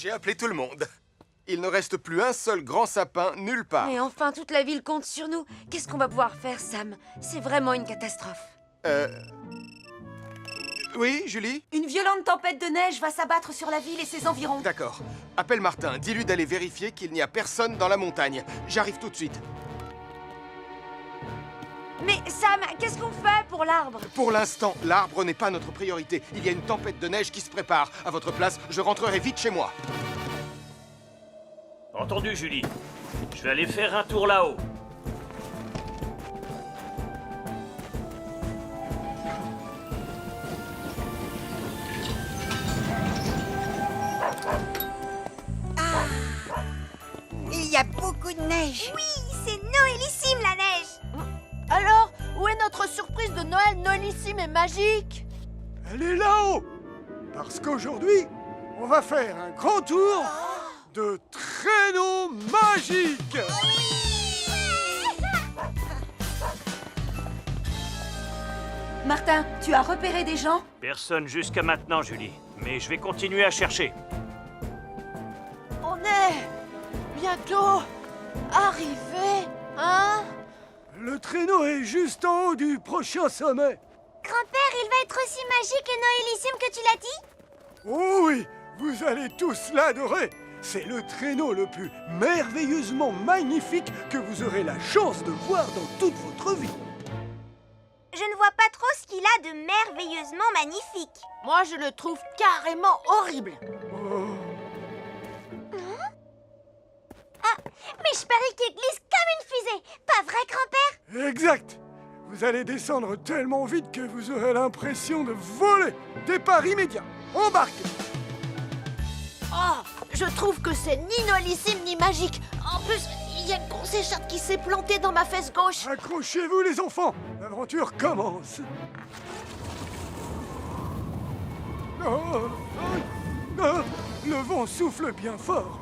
J'ai appelé tout le monde. Il ne reste plus un seul grand sapin nulle part. Mais enfin, toute la ville compte sur nous. Qu'est-ce qu'on va pouvoir faire, Sam? C'est vraiment une catastrophe. Oui, Julie? Une violente tempête de neige va s'abattre sur la ville et ses environs. D'accord. Appelle Martin, dis-lui d'aller vérifier qu'il n'y a personne dans la montagne. J'arrive tout de suite. Mais Sam, qu'est-ce qu'on fait pour l'arbre? Pour l'instant, l'arbre n'est pas notre priorité. Il y a une tempête de neige qui se prépare. À votre place, je rentrerai vite chez moi. Entendu, Julie. Je vais aller faire un tour là-haut. Il y a beaucoup de neige. Oui, c'est noélissime la neige. Alors, où est notre surprise de Noël noélissime et magique? Elle est là-haut. Parce qu'aujourd'hui, on va faire un grand tour de traîneau magique. Martin, tu as repéré des gens? Personne jusqu'à maintenant, Julie. Mais je vais continuer à chercher. On est bientôt arrivé, hein? Le traîneau est juste en haut du prochain sommet. Grand-père, il va être aussi magique et noélissime que tu l'as dit? Oh oui, vous allez tous l'adorer. C'est le traîneau le plus merveilleusement magnifique que vous aurez la chance de voir dans toute votre vie. Je ne vois pas trop ce qu'il a de merveilleusement magnifique. Moi, je le trouve carrément horrible. Oh. Mais je parie qu'il glisse comme une fusée. Pas vrai, grand-père? Exact. Vous allez descendre tellement vite que vous aurez l'impression de voler. Départ immédiat. Embarquez. Oh, je trouve que c'est ni noélissime ni magique. En plus, il y a une grosse écharpe qui s'est plantée dans ma fesse gauche. Accrochez-vous les enfants. L'aventure commence. Oh, le vent souffle bien fort.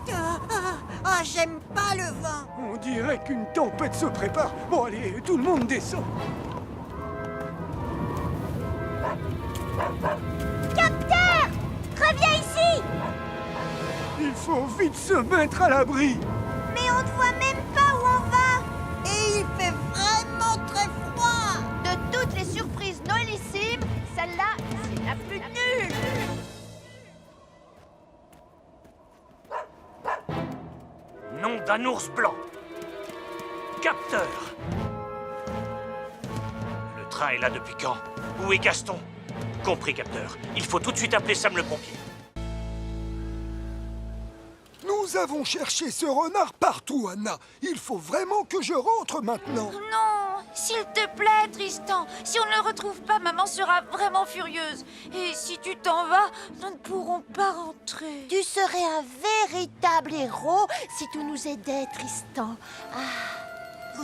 J'aime pas le vent. On dirait qu'une tempête se prépare. Bon, allez, tout le monde descend. Capteur! Reviens ici! Il faut vite se mettre à l'abri. Mais on ne voit même pas où on va! Et il fait vraiment très froid. De toutes les surprises noélissimes, celle-là, c'est la plus nulle. Nom d'un ours blanc. Capteur. Le train est là depuis quand? Où est Gaston? Compris, Capteur. Il faut tout de suite appeler Sam le pompier. Nous avons cherché ce renard partout, Anna. Il faut vraiment que je rentre maintenant. Non, s'il te plaît, Tristan. Si on ne le retrouve pas, maman sera vraiment furieuse. Et si tu t'en vas, nous ne pourrons pas rentrer. Tu serais un véritable héros si tu nous aidais, Tristan.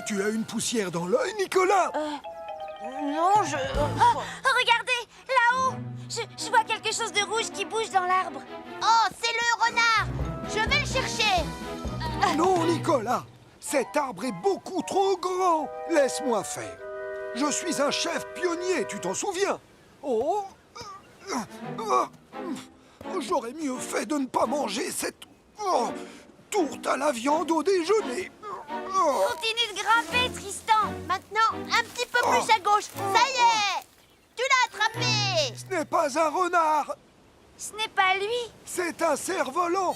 Tu as une poussière dans l'œil, Nicolas? Non, Regardez, là-haut! Je vois quelque chose de rouge qui bouge dans l'arbre. Oh, c'est le renard. Je vais le chercher. Non, Nicolas. Cet arbre est beaucoup trop grand. Laisse-moi faire. Je suis un chef pionnier, tu t'en souviens? Oh, j'aurais mieux fait de ne pas manger cette tourte à la viande au déjeuner. Continue de grimper, Tristan. Maintenant, un petit peu plus à gauche. Ça y est. Tu l'as attrapé. Ce n'est pas un renard, Ce n'est pas lui. c'est un cerf-volant.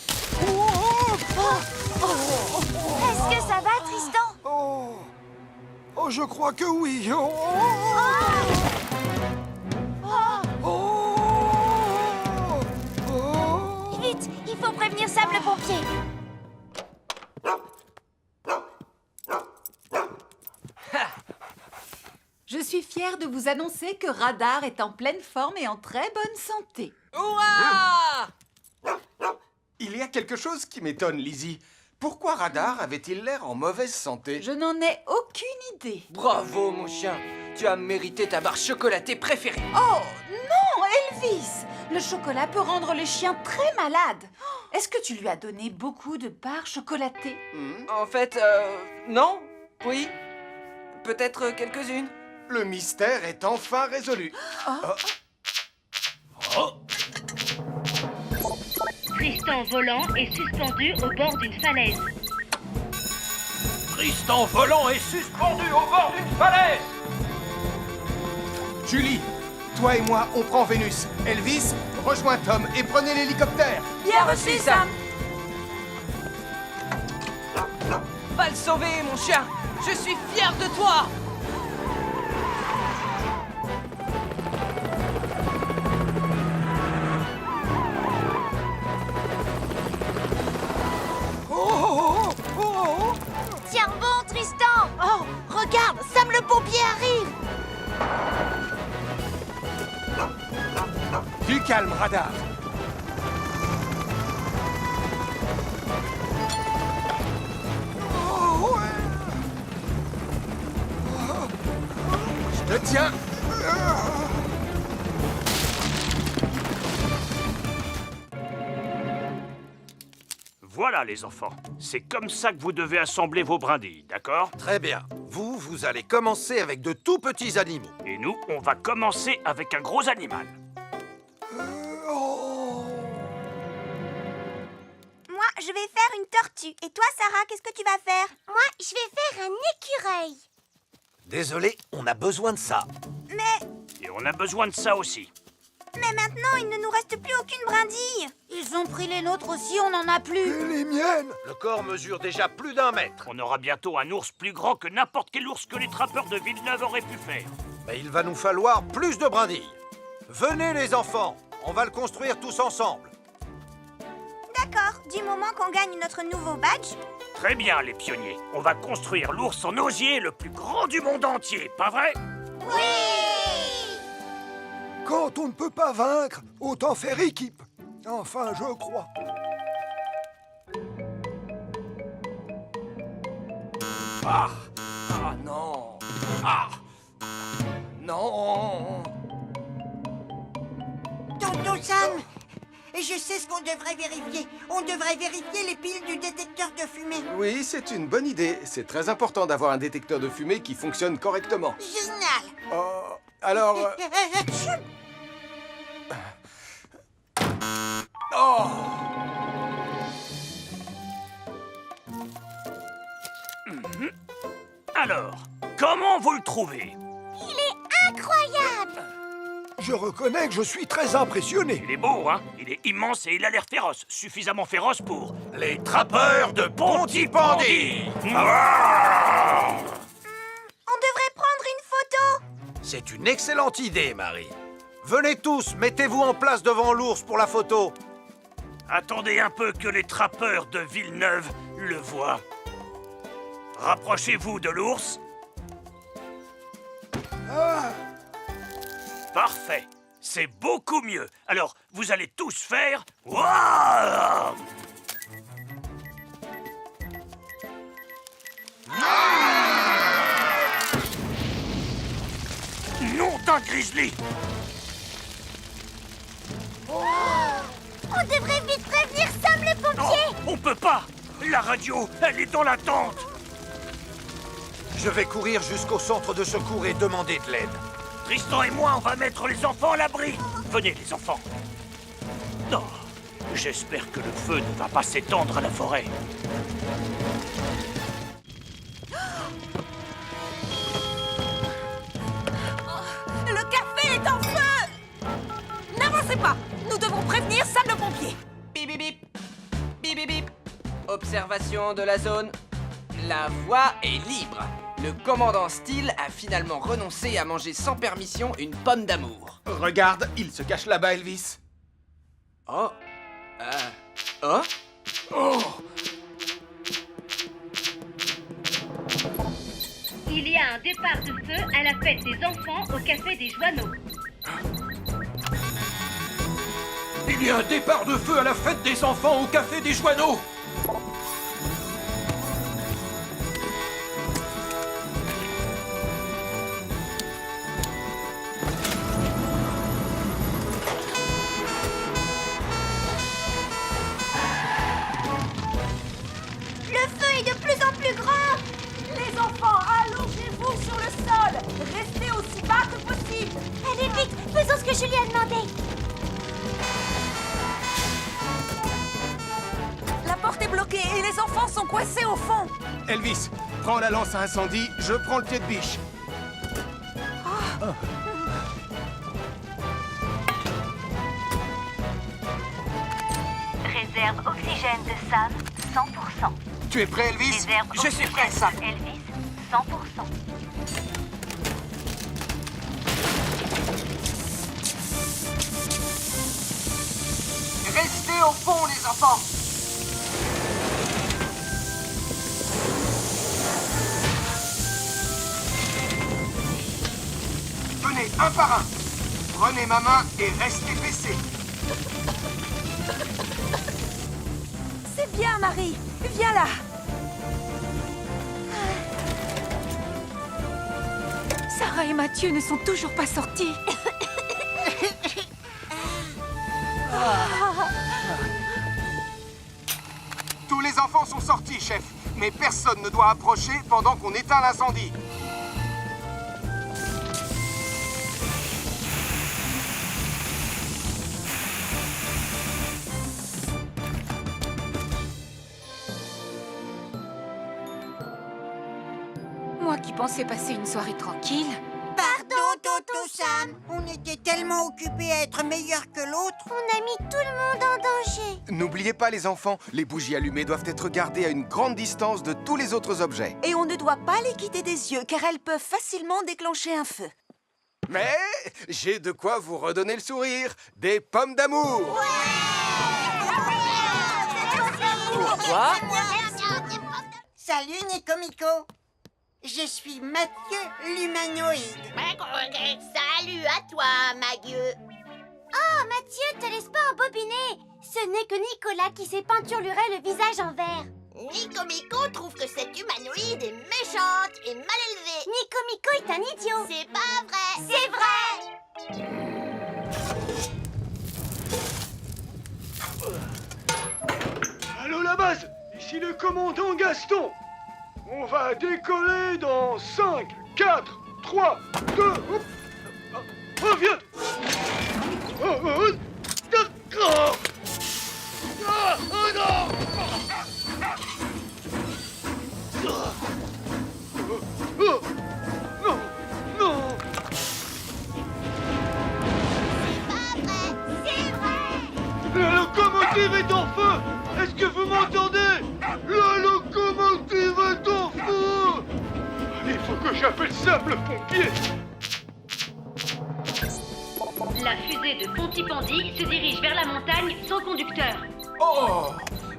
Est-ce que ça va, Tristan? Oh, je crois que oui. Vite, il faut prévenir Sam le pompier. Je suis fière de vous annoncer que Radar est en pleine forme et en très bonne santé. Il y a quelque chose qui m'étonne, Lizzie. Pourquoi Radar avait-il l'air en mauvaise santé? Je n'en ai aucune idée. Bravo, mon chien. Tu as mérité ta barre chocolatée préférée. Oh, non, Elvis! Le chocolat peut rendre les chiens très malades. Est-ce que tu lui as donné beaucoup de barres chocolatées? En fait, non. Oui. Peut-être quelques-unes. Le mystère est enfin résolu. Tristan volant est suspendu au bord d'une falaise. Tristan volant est suspendu au bord d'une falaise. Julie, toi et moi, on prend Vénus. Elvis, rejoins Tom et prenez l'hélicoptère. Bien reçu, Sam. Va le sauver, mon chien. Je suis fier de toi. Tiens bon, Tristan. Oh, regarde, Sam le pompier arrive. Du calme, radar. Je te tiens. Voilà les enfants, c'est comme ça que vous devez assembler vos brindilles, d'accord? Très bien. Vous allez commencer avec de tout petits animaux. Et nous, on va commencer avec un gros animal. Moi, je vais faire une tortue. Et toi, Sarah, qu'est-ce que tu vas faire? Moi, je vais faire un écureuil. Désolé, on a besoin de ça. Mais Et on a besoin de ça aussi. maintenant, il ne nous reste plus aucune brindille. Ils ont pris les nôtres aussi, on n'en a plus. Et les miennes? Le corps mesure déjà plus d'1 mètre. On aura bientôt un ours plus grand que n'importe quel ours que les trappeurs de Villeneuve auraient pu faire. Mais il va nous falloir plus de brindilles. Venez les enfants, on va le construire tous ensemble. D'accord, du moment qu'on gagne notre nouveau badge. Très bien, les pionniers. On va construire l'ours en osier le plus grand du monde entier, pas vrai? Quand on ne peut pas vaincre, autant faire équipe. Enfin, je crois. Ah non. Ah non. Tonton Sam, je sais ce qu'on devrait vérifier. On devrait vérifier les piles du détecteur de fumée. Oui, c'est une bonne idée. C'est très important d'avoir un détecteur de fumée qui fonctionne correctement. Génial. Alors... Oh! Alors, comment vous le trouvez? Incroyable. Je reconnais que je suis très impressionné. Il est beau, hein? Il est immense et il a l'air féroce. Suffisamment féroce pour... les trappeurs de Pontypandy! On devrait prendre une photo. C'est une excellente idée, Marie. Venez tous, mettez-vous en place devant l'ours pour la photo. Attendez un peu que les trappeurs de Villeneuve le voient. Rapprochez-vous de l'ours. Parfait. C'est beaucoup mieux. Alors, vous allez tous faire... Wouah! Nom d'un grizzly! On devrait vite prévenir Sam le pompier. Non, on peut pas! La radio, elle est dans la tente! Je vais courir jusqu'au centre de secours et demander de l'aide. Tristan et moi, on va mettre les enfants à l'abri. Venez, les enfants. Non, j'espère que le feu ne va pas s'étendre à la forêt. Le café est en feu. N'avancez pas. Nous devons prévenir Sam le pompier. Bip bip bip. Bip bip bip. Observation de la zone. La voie est libre. Le commandant Steele a finalement renoncé à manger sans permission une pomme d'amour. Regarde, il se cache là-bas, Elvis. Oh. Oh. Oh! Il y a un départ de feu à la fête des enfants au Café des Joanneaux. Il y a un départ de feu à la fête des enfants au Café des Joanneaux. Le feu est de plus en plus grand. Les enfants, allongez-vous sur le sol. Restez aussi bas que possible. Allez vite, faisons ce que Julie a demandé. bloqué et les enfants sont coincés au fond. Elvis, prends la lance à incendie, je prends le pied de biche. Réserve oxygène de Sam, 100%. Tu es prêt, Elvis? Réserve Je suis prêt, oxygène Sam. de Elvis, 100%. Restez au fond, les enfants. Venez, un par un. Prenez ma main et restez baissés. C'est bien, Marie. Viens là. Sarah et Mathieu ne sont toujours pas sortis. Tous les enfants sont sortis, chef. Mais personne ne doit approcher pendant qu'on éteint l'incendie. Moi qui pensais passer une soirée tranquille. Pardon, Toto Sam. On était tellement occupés à être meilleurs que l'autre. On a mis tout le monde en danger. N'oubliez pas, les enfants, les bougies allumées doivent être gardées à une grande distance de tous les autres objets. Et on ne doit pas les quitter des yeux, car elles peuvent facilement déclencher un feu. Mais j'ai de quoi vous redonner le sourire. Des pommes d'amour. Pourquoi? Salut, Nico-Mico. Je suis Mathieu, l'humanoïde. Salut à toi, Magueux. Oh, Mathieu, te laisse pas embobiner. Ce n'est que Nicolas qui s'est peinturluré le visage en vert. Nico-Mico trouve que cette humanoïde est méchante et mal élevée. Nico-Mico est un idiot. C'est pas vrai. C'est vrai. Allô la base, ici le commandant Gaston. On va décoller dans 5, 4, 3, 2... Hop. Reviens. D'accord. Ah, oh non. Oh, non, non. La locomotive est en feu. Est-ce que vous m'entendez? La locomotive est en feu. Il faut que j'appelle Sam le pompier. La fusée de Pontypandy se dirige vers la montagne sans conducteur. Oh,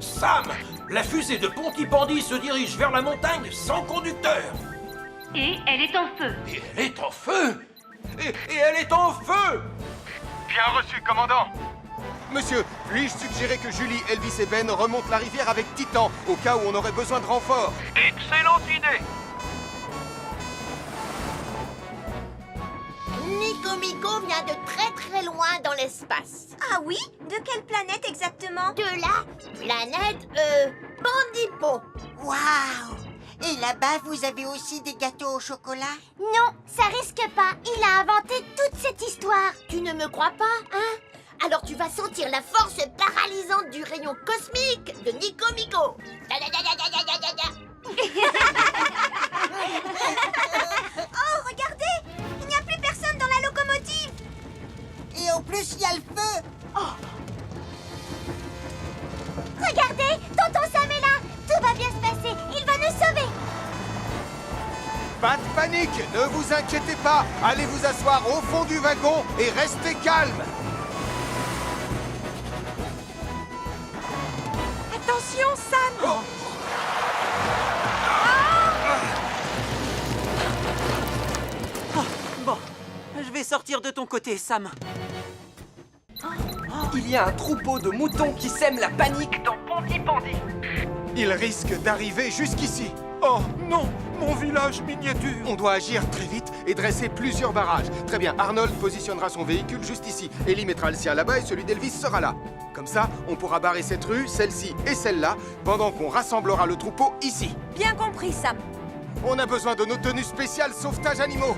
Sam, la fusée de Pontypandy se dirige vers la montagne sans conducteur. Et elle est en feu. Et elle est en feu. Et elle est en feu. Bien reçu, commandant. Monsieur, puis-je suggérer que Julie, Elvis et Ben remontent la rivière avec Titan, au cas où on aurait besoin de renfort? Excellente idée. Nico-Mico vient de très loin dans l'espace. Ah oui? De quelle planète exactement? De la planète, Bandipo. Waouh! Et là-bas, vous avez aussi des gâteaux au chocolat? Non, ça risque pas. Il a inventé toute cette histoire. Tu ne me crois pas, hein? Alors tu vas sentir la force paralysante du rayon cosmique de Nico-Mico. Oh, regardez! Il n'y a plus personne dans la locomotive. Et en plus, il y a le feu. Regardez, tonton Sam est là. Tout va bien se passer. Il va nous sauver. Pas de panique, ne vous inquiétez pas. Allez vous asseoir au fond du wagon et restez calme. Attention, Sam. Bon, je vais sortir de ton côté, Sam. Il y a un troupeau de moutons qui sème la panique dans Pontypandy. Il risque d'arriver jusqu'ici. Oh non, mon village miniature. On doit agir très vite et dresser plusieurs barrages. Très bien, Arnold positionnera son véhicule juste ici. Ellie mettra le sien là-bas et celui d'Elvis sera là. Comme ça, on pourra barrer cette rue, celle-ci et celle-là, pendant qu'on rassemblera le troupeau ici. Bien compris, Sam. On a besoin de nos tenues spéciales sauvetage animaux.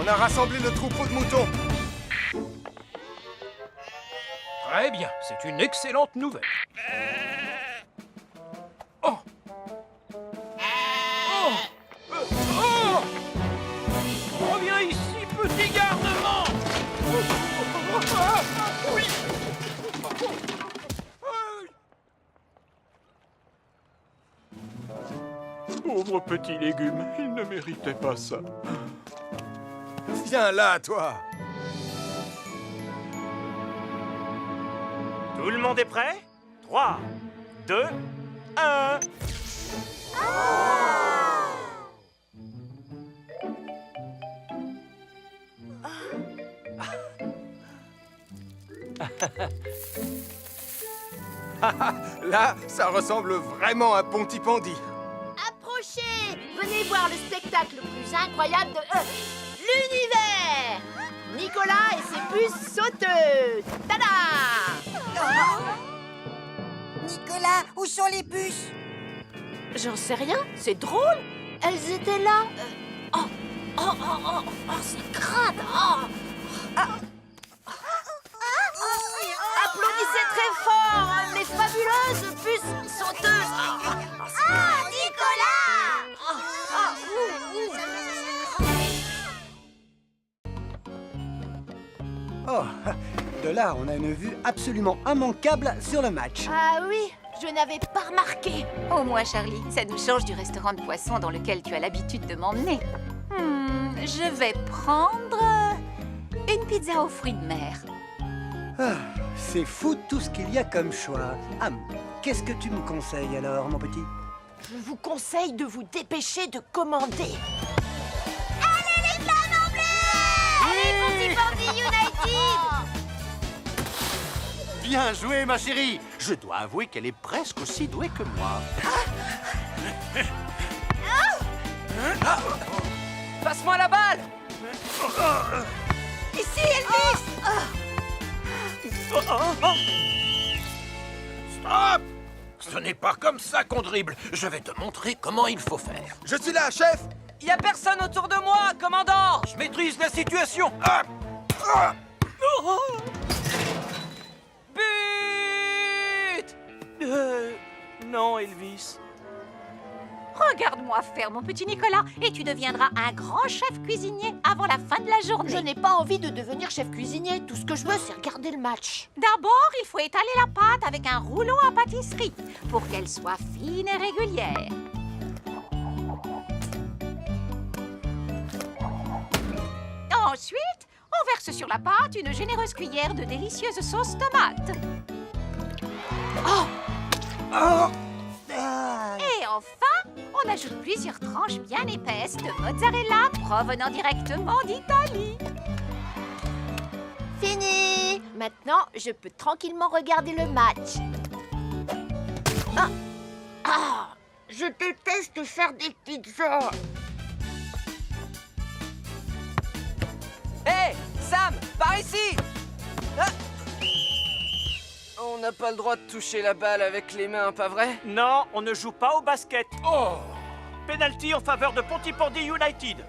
On a rassemblé le troupeau de moutons. Très bien, c'est une excellente nouvelle. Oh! Oh! Oh! Reviens ici, petit garnement! Oui! Pauvre petit légume, il ne méritait pas ça. Viens là, toi. Tout le monde est prêt? 3, 2, 1... Là, ça ressemble vraiment à Pontypandy. Approchez! Venez voir le spectacle le plus incroyable de l'univers! Nicolas et ses puces sauteuses! Tada! Nicolas, où sont les puces? J'en sais rien, c'est drôle! Elles étaient là! C'est crade! Applaudissez très fort, les fabuleuses puces sauteuses! Nicolas! Oh, de là, on a une vue absolument immanquable sur le match. Ah oui, je n'avais pas remarqué. Au moins, Charlie, ça nous change du restaurant de poisson dans lequel tu as l'habitude de m'emmener. Je vais prendre une pizza aux fruits de mer. Ah, c'est fou tout ce qu'il y a comme choix. Qu'est-ce que tu me conseilles alors, mon petit? Je vous conseille de vous dépêcher de commander. Allez, les flamants bleus! Allez, Pontypandy United! Bien joué, ma chérie. Je dois avouer qu'elle est presque aussi douée que moi. Passe-moi la balle! Ici, Elvis! Stop! Ce n'est pas comme ça qu'on dribble. Je vais te montrer comment il faut faire. Je suis là, chef. Y a personne autour de moi, commandant! Je maîtrise la situation. But! Non, Elvis. Regarde-moi faire, mon petit Nicolas, et tu deviendras un grand chef cuisinier avant la fin de la journée. Je n'ai pas envie de devenir chef cuisinier. Tout ce que je veux, c'est regarder le match. D'abord, il faut étaler la pâte avec un rouleau à pâtisserie pour qu'elle soit fine et régulière. Ensuite, on verse sur la pâte une généreuse cuillère de délicieuse sauce tomate. Et enfin, on ajoute plusieurs tranches bien épaisses de mozzarella provenant directement d'Italie. Fini! Maintenant, je peux tranquillement regarder le match. Je déteste faire des pizzas. Hé, Sam, par ici! On n'a pas le droit de toucher la balle avec les mains, pas vrai? Non, on ne joue pas au basket. Oh! Penalty en faveur de Pontypandy United.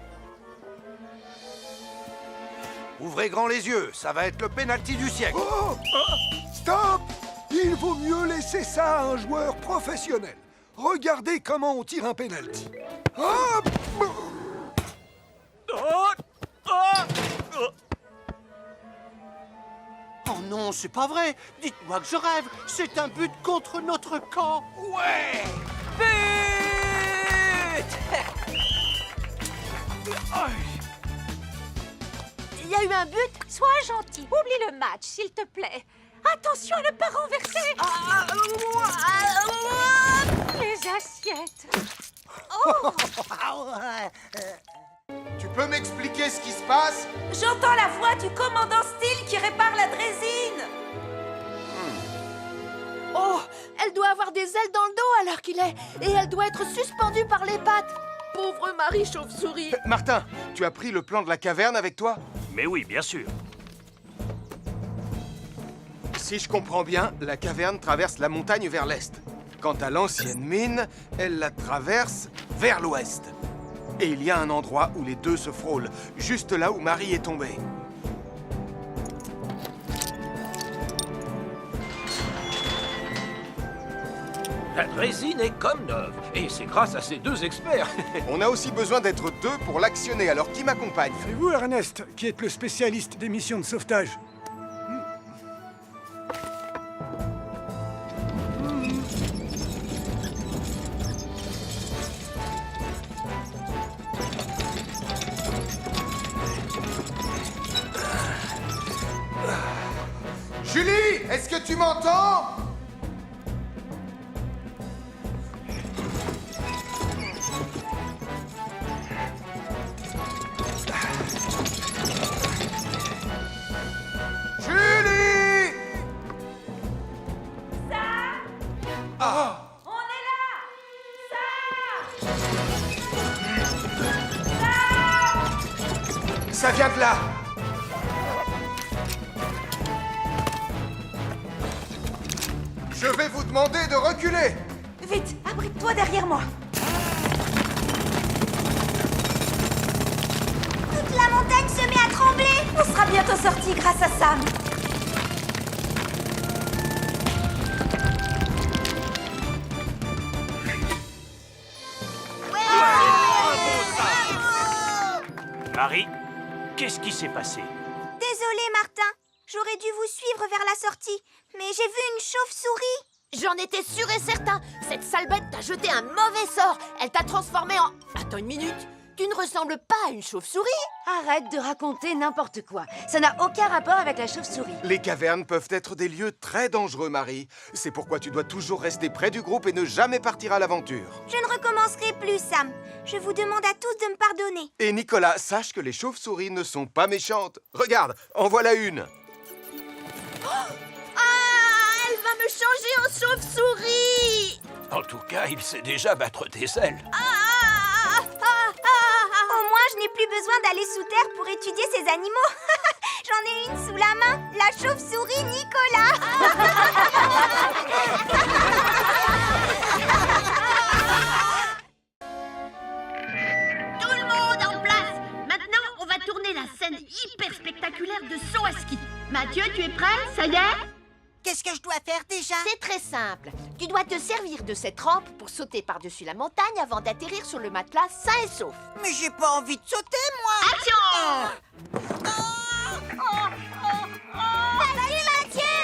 Ouvrez grand les yeux, ça va être le pénalty du siècle. Oh! Stop! Il vaut mieux laisser ça à un joueur professionnel. Regardez comment on tire un penalty. Hop! Oh non, c'est pas vrai. Dites-moi que je rêve. C'est un but contre notre camp. Ouais! But! Il y a eu un but? Sois gentil, oublie le match, s'il te plaît. Attention à ne pas renverser. Les assiettes. Tu peux m'expliquer ce qui se passe? J'entends la voix du commandant Steele qui répare la drésine. Oh, elle doit avoir des ailes dans le dos alors qu'il est. Et elle doit être suspendue par les pattes. Pauvre Marie Chauve-souris. Martin, tu as pris le plan de la caverne avec toi? Mais oui, bien sûr. Si je comprends bien, la caverne traverse la montagne vers l'est. Quant à l'ancienne mine, elle la traverse vers l'ouest. Et il y a un endroit où les deux se frôlent, juste là où Marie est tombée. La résine est comme neuve, et c'est grâce à ces deux experts. On a aussi besoin d'être deux pour l'actionner, alors qui m'accompagne? C'est vous, Ernest, qui êtes le spécialiste des missions de sauvetage. Julie, est-ce que tu m'entends? Julie! Ah! Ça vient de là! Je vais vous demander de reculer! Vite, abrite-toi derrière moi. Toute la montagne se met à trembler. On sera bientôt sortis grâce à Sam. Marie, qu'est-ce qui s'est passé? Désolée, Martin. J'aurais dû vous suivre vers la sortie, mais j'ai vu une chauve-souris. J'en étais sûr et certain. Cette sale bête t'a jeté un mauvais sort. Elle t'a transformé en... Attends une minute. Tu ne ressembles pas à une chauve-souris. Arrête de raconter n'importe quoi. Ça n'a aucun rapport avec la chauve-souris. Les cavernes peuvent être des lieux très dangereux, Marie. C'est pourquoi tu dois toujours rester près du groupe et ne jamais partir à l'aventure. Je ne recommencerai plus, Sam. Je vous demande à tous de me pardonner. Et Nicolas, sache que les chauves-souris ne sont pas méchantes. Regarde, en voilà une. Ah, elle va me changer en chauve-souris. En tout cas, il sait déjà battre des ailes. Au moins, je n'ai plus besoin d'aller sous terre pour étudier ces animaux. J'en ai une sous la main, la chauve-souris Nicolas. Tout le monde en place. Maintenant, on va tourner la scène hyper spectaculaire de saut à ski. Mathieu, tu es prêt? Ça y est? Qu'est-ce que je dois faire déjà? C'est très simple. Tu dois te servir de cette rampe pour sauter par-dessus la montagne avant d'atterrir sur le matelas sain et sauf. Mais j'ai pas envie de sauter, moi. Action! Salut, Mathieu.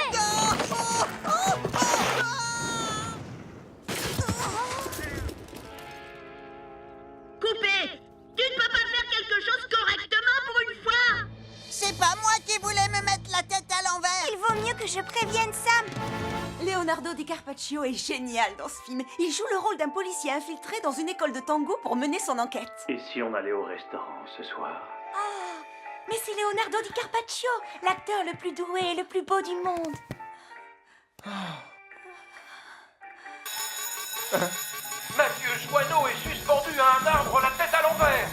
Coupé! Tu ne peux pas faire quelque chose correctement pour une fois? C'est pas moi qui voulais me mettre la tête à l'envers. Il vaut mieux que je prévienne Sam. Leonardo DiCarpaccio est génial dans ce film. Il joue le rôle d'un policier infiltré dans une école de tango pour mener son enquête. Et si on allait au restaurant ce soir? Oh, mais c'est Leonardo DiCarpaccio, l'acteur le plus doué et le plus beau du monde. Mathieu Joanneau est suspendu à un arbre la tête à l'envers.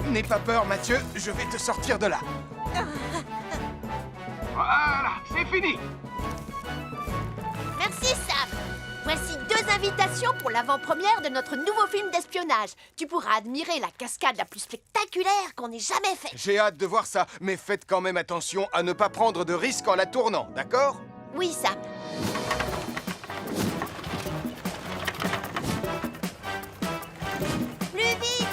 N'aie pas peur, Mathieu, je vais te sortir de là. Voilà, c'est fini. Merci Sam. Voici 2 invitations pour l'avant-première de notre nouveau film d'espionnage. Tu pourras admirer la cascade la plus spectaculaire qu'on ait jamais faite. J'ai hâte de voir ça, mais faites quand même attention à ne pas prendre de risques en la tournant, d'accord? Oui Sam. Plus vite.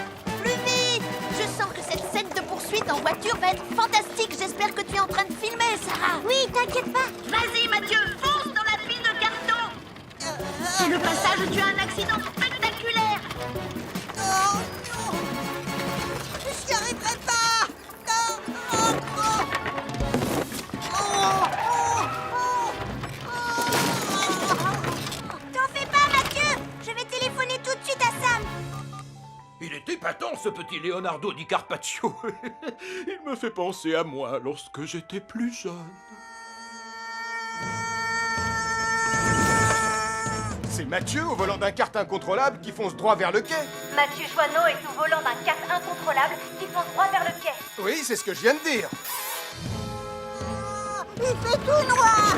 Je sens que cette scène de poursuite en voiture va être fantastique. J'espère que tu es en train de filmer, Sarah. Oui, t'inquiète pas. Vas-y, Mathieu, fonce dans la pile de carton. C'est le passage où tu as un accident spectaculaire. Oh non. Je n'y arriverai pas. Non. T'en fais pas, Mathieu. Je vais téléphoner tout de suite à Sam. Il est épatant, ce petit Leonardo DiCarpaccio. Il me fait penser à moi lorsque j'étais plus jeune. C'est Mathieu au volant d'un kart incontrôlable qui fonce droit vers le quai. Mathieu Joanneau est au volant d'un kart incontrôlable qui fonce droit vers le quai. Oui, c'est ce que je viens de dire. Il fait tout noir.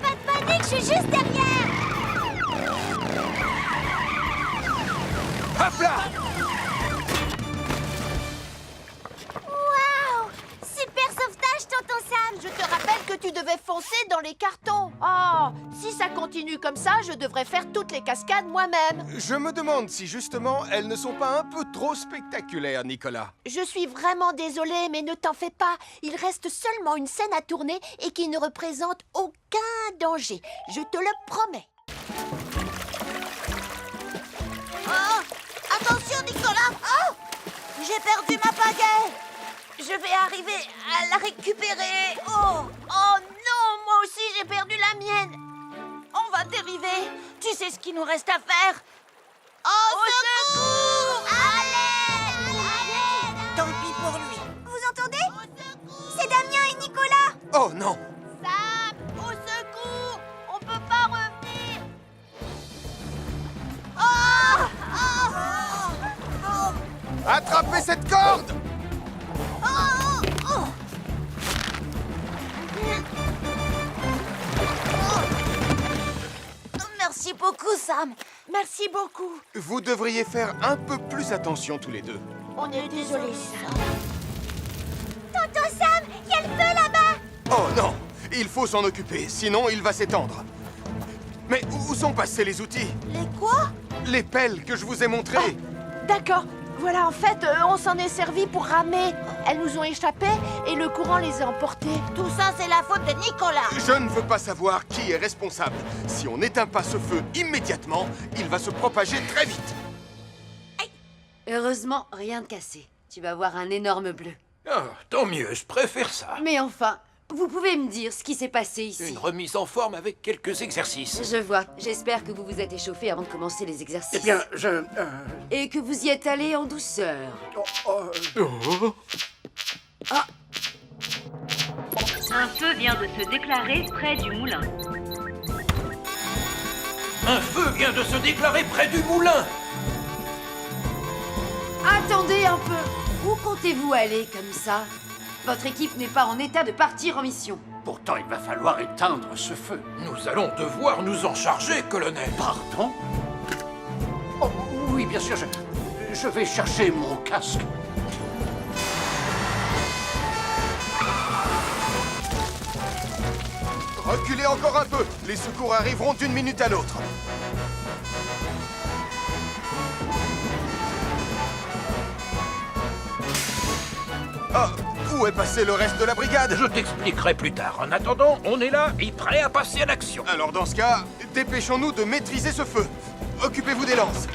Pas de panique, je suis juste derrière. Hop là! Waouh! Super sauvetage, tonton Sam. Je te rappelle que tu devais foncer dans les cartons. Oh, si ça continue comme ça, je devrais faire toutes les cascades moi-même. Je me demande si justement elles ne sont pas un peu trop spectaculaires, Nicolas. Je suis vraiment désolée, mais ne t'en fais pas. Il reste seulement une scène à tourner et qui ne représente aucun danger. Je te le promets. Oh, attention, Nicolas. Oh, j'ai perdu ma pagaie. Je vais arriver à la récupérer. Oh non, moi aussi j'ai perdu la mienne. On va dériver. Tu sais ce qu'il nous reste à faire? Au secours! Allez! Tant pis pour lui. Vous entendez? C'est Damien et Nicolas. Oh non! Sam, au secours! On peut pas revenir. Attrapez cette corde! Merci beaucoup, Sam. Merci beaucoup. Vous devriez faire un peu plus attention tous les deux. On est désolé, Sam. Tonton Sam, il y a le feu là-bas. Oh non! Il faut s'en occuper, sinon il va s'étendre. Mais où sont passés les outils? Les quoi? Les pelles que je vous ai montrées. D'accord. Voilà, en fait, on s'en est servi pour ramer. Elles nous ont échappé et le courant les a emportées. Tout ça, c'est la faute de Nicolas. Je ne veux pas savoir qui est responsable. Si on n'éteint pas ce feu immédiatement, il va se propager très vite. Heureusement, rien de cassé. Tu vas voir un énorme bleu. Ah, tant mieux, je préfère ça. Mais enfin, vous pouvez me dire ce qui s'est passé ici? Une remise en forme avec quelques exercices. Je vois. J'espère que vous vous êtes échauffé avant de commencer les exercices. Eh bien, Et que vous y êtes allé en douceur. Un feu vient de se déclarer près du moulin. Un feu vient de se déclarer près du moulin. Attendez un peu. Où comptez-vous aller comme ça? Votre équipe n'est pas en état de partir en mission. Pourtant, il va falloir éteindre ce feu. Nous allons devoir nous en charger, colonel. Pardon? Oh, oui, bien sûr, je vais chercher mon casque. Reculez encore un peu. Les secours arriveront d'une minute à l'autre. Ah, où est passé le reste de la brigade? Je t'expliquerai plus tard. En attendant, on est là et prêt à passer à l'action. Alors dans ce cas, dépêchons-nous de maîtriser ce feu. Occupez-vous des lances.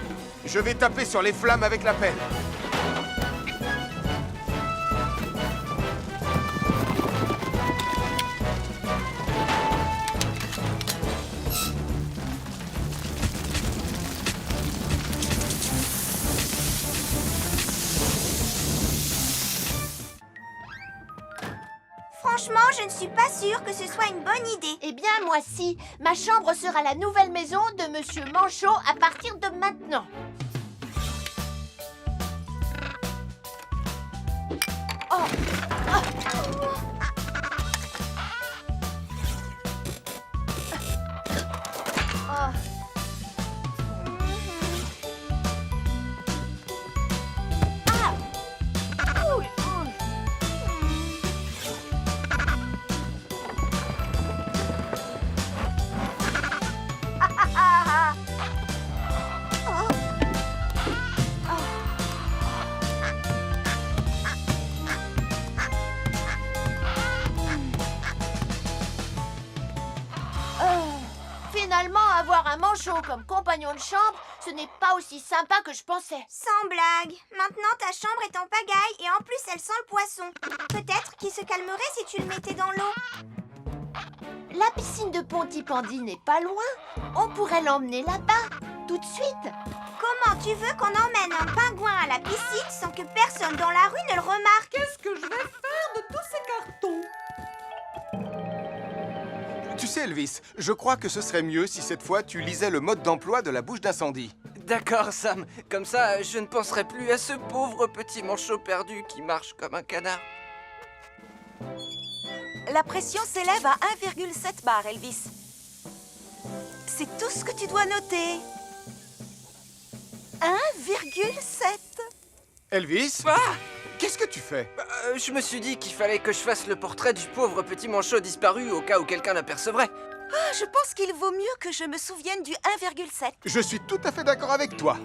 Je vais taper sur les flammes avec la pelle. Franchement, je ne suis pas sûre que ce soit une bonne idée. Eh bien, moi si. Ma chambre sera la nouvelle maison de Monsieur Manchot à partir de maintenant. Oh. Ah. Ah. Finalement, avoir un manchot comme compagnon de chambre, ce n'est pas aussi sympa que je pensais. Sans blague. Maintenant, ta chambre est en pagaille et en plus, elle sent le poisson. Peut-être qu'il se calmerait si tu le mettais dans l'eau. La piscine de Pontypandy n'est pas loin. On pourrait l'emmener là-bas, tout de suite. Comment tu veux qu'on emmène un pingouin à la piscine sans que personne dans la rue ne le remarque? Qu'est-ce que je vais faire de tous ces cartons? Tu sais, Elvis, je crois que ce serait mieux si cette fois tu lisais le mode d'emploi de la bouche d'incendie. D'accord, Sam. Comme ça, je ne penserai plus à ce pauvre petit manchot perdu qui marche comme un canard. La pression s'élève à 1,7 bar, Elvis. C'est tout ce que tu dois noter. 1,7. Elvis? Ah! Qu'est-ce que tu fais? Je me suis dit qu'il fallait que je fasse le portrait du pauvre petit manchot disparu au cas où quelqu'un l'apercevrait. Ah, je pense qu'il vaut mieux que je me souvienne du 1,7. Je suis tout à fait d'accord avec toi.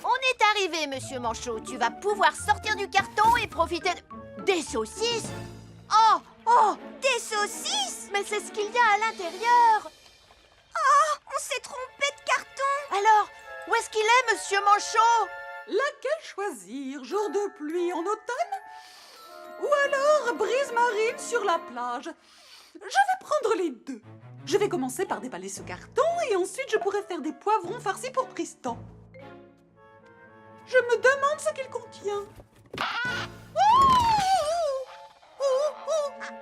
On est arrivé, monsieur Manchot. Tu vas pouvoir sortir du carton et profiter des saucisses. Oh, oh, des saucisses? Mais c'est ce qu'il y a à l'intérieur. Oh, on s'est trompé de carton. Alors, où est-ce qu'il est, monsieur Manchot? Laquelle choisir? Jour de pluie en automne? Ou alors brise marine sur la plage? Je vais prendre les deux. Je vais commencer par déballer ce carton et ensuite je pourrai faire des poivrons farcis pour Tristan. Je me demande ce qu'il contient.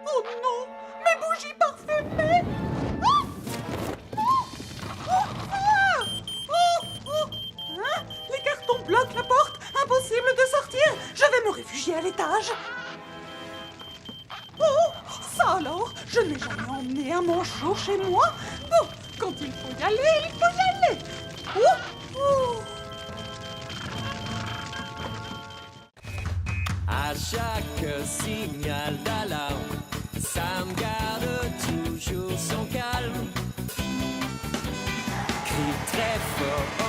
Oh non, mes bougies parfumées. Hein? Les cartons bloquent la porte. Impossible de sortir. Je vais me réfugier à l'étage. Oh, ça alors, je n'ai jamais emmené un manchot chez moi. Bon, quand il faut y aller, il faut y aller. Oh, oh. À chaque signal d'alarme, Sam garde toujours son calme. Crie très fort.